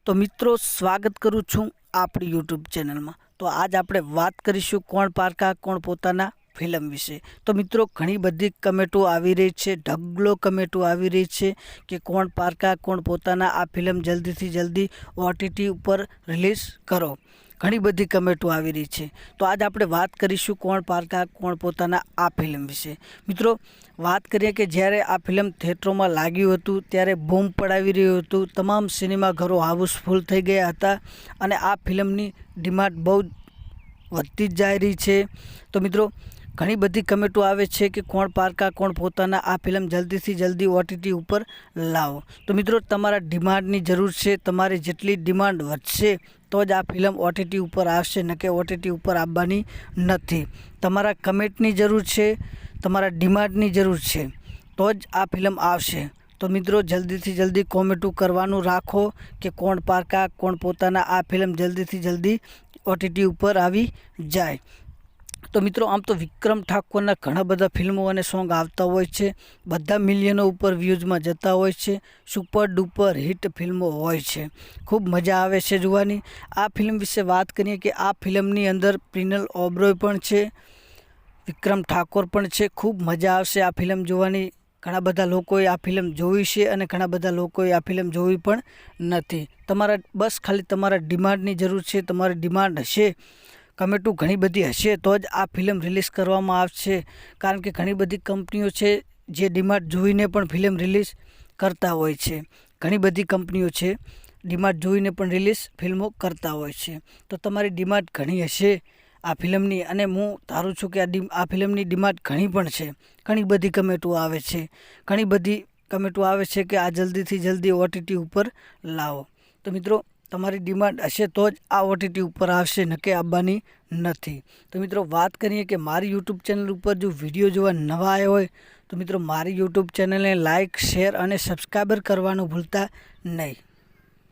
तो मित्रों स्वागत करूँ छूँ आपणी यूट्यूब चैनल में। तो आज આપણે વાત કરીશું કોણ પારકા કોણ પોતાના ફિલ્મ વિશે। તો મિત્રો ઘણી બધી કમેન્ટો આવી રહી છે, ઢગલો કમેન્ટો આવી રહી છે કે કોણ પારકા કોણ પોતાના આ ફિલ્મ જલ્દીથી જલ્દી ઓટીટી ઉપર રિલીઝ કરો। ઘણી બધી કમેન્ટો આવી રહી છે। તો આજ આપણે વાત કરીશું કોણ પારકા કોણ પોતાના આ ફિલ્મ વિશે। મિત્રો વાત કરીએ કે જ્યારે આ ફિલ્મ થિયેટરોમાં લાગ્યું હતું ત્યારે બૂમ પડાવી રહ્યું હતું, તમામ સિનેમાઘરો હાઉસફુલ થઈ ગયા હતા અને આ ફિલ્મની ડિમાન્ડ બહુ વધતી જ જઈ રહી છે। તો મિત્રો ઘણી બધી કમેન્ટો આવે છે કે કોણ પારકા કોણ પોતાના આ ફિલ્મ જલ્દીથી જલ્દી ઓટીટી ઉપર લાવો। તો મિત્રો તમારા ડિમાન્ડની જરૂર છે, તમારી જેટલી ડિમાન્ડ વધશે તો જ આ ફિલ્મ ઓટીટી ઉપર આવશે, ન કે ઓટીટી ઉપર આવવાની નથી। તમારા કમેન્ટની જરૂર છે, તમારા ડિમાન્ડની જરૂર છે તો જ આ ફિલ્મ આવશે। તો મિત્રો જલ્દીથી જલ્દી કોમેન્ટો કરવાનું રાખો કે કોણ પારકા કોણ પોતાના આ ફિલ્મ જલ્દીથી જલ્દી ઓટીટી ઉપર આવી જાય। તો મિત્રો આમ તો વિક્રમ ઠાકોરના ઘણા બધા ફિલ્મો અને સોંગ આવતા હોય છે, બધા મિલિયનો ઉપર વ્યૂઝમાં જતા હોય છે, સુપર ડુપર હિટ ફિલ્મો હોય છે, ખૂબ મજા આવે છે જોવાની। આ ફિલ્મ વિશે વાત કરીએ કે આ ફિલ્મની અંદર પ્રિનલ ઓબરોય પણ છે, વિક્રમ ઠાકોર પણ છે, ખૂબ મજા આવશે આ ફિલ્મ જોવાની। ઘણા બધા લોકોએ આ ફિલ્મ જોઈ છે અને ઘણા બધા લોકોએ આ ફિલ્મ જોઈ પણ નથી। તમારા બસ ખાલી તમારા ડિમાન્ડની જરૂર છે, તમારી ડિમાન્ડ હશે, કમેન્ટો ઘણી બધી હશે તો જ આ ફિલ્મ રિલીઝ કરવામાં આવશે। કારણ કે ઘણી બધી કંપનીઓ છે જે ડિમાન્ડ જોઈને પણ ફિલ્મ રિલીઝ કરતા હોય છે, ઘણી બધી કંપનીઓ છે ડિમાન્ડ જોઈને પણ રિલીઝ ફિલ્મો કરતા હોય છે। તો તમારી ડિમાન્ડ ઘણી હશે આ ફિલ્મની અને હું ધારું છું કે આ ફિલ્મની ડિમાન્ડ ઘણી પણ છે। ઘણી બધી કમેન્ટો આવે છે, ઘણી બધી કમેન્ટો આવે છે કે આ જલ્દીથી જલ્દી ઓટીટી ઉપર લાવો। તો મિત્રો તમારી ડિમાન્ડ હશે તો જ આ ઓટીટી ઉપર આવશે, ન કે આવવાની નથી। તો મિત્રો વાત કરીએ કે મારી યુટ્યુબ ચેનલ ઉપર જો વિડીયો જોવા નવા આવ્યા હોય તો મિત્રો મારી યુટ્યુબ ચેનલને લાઇક શેર અને સબસ્ક્રાઈબર કરવાનું ભૂલતા નહીં।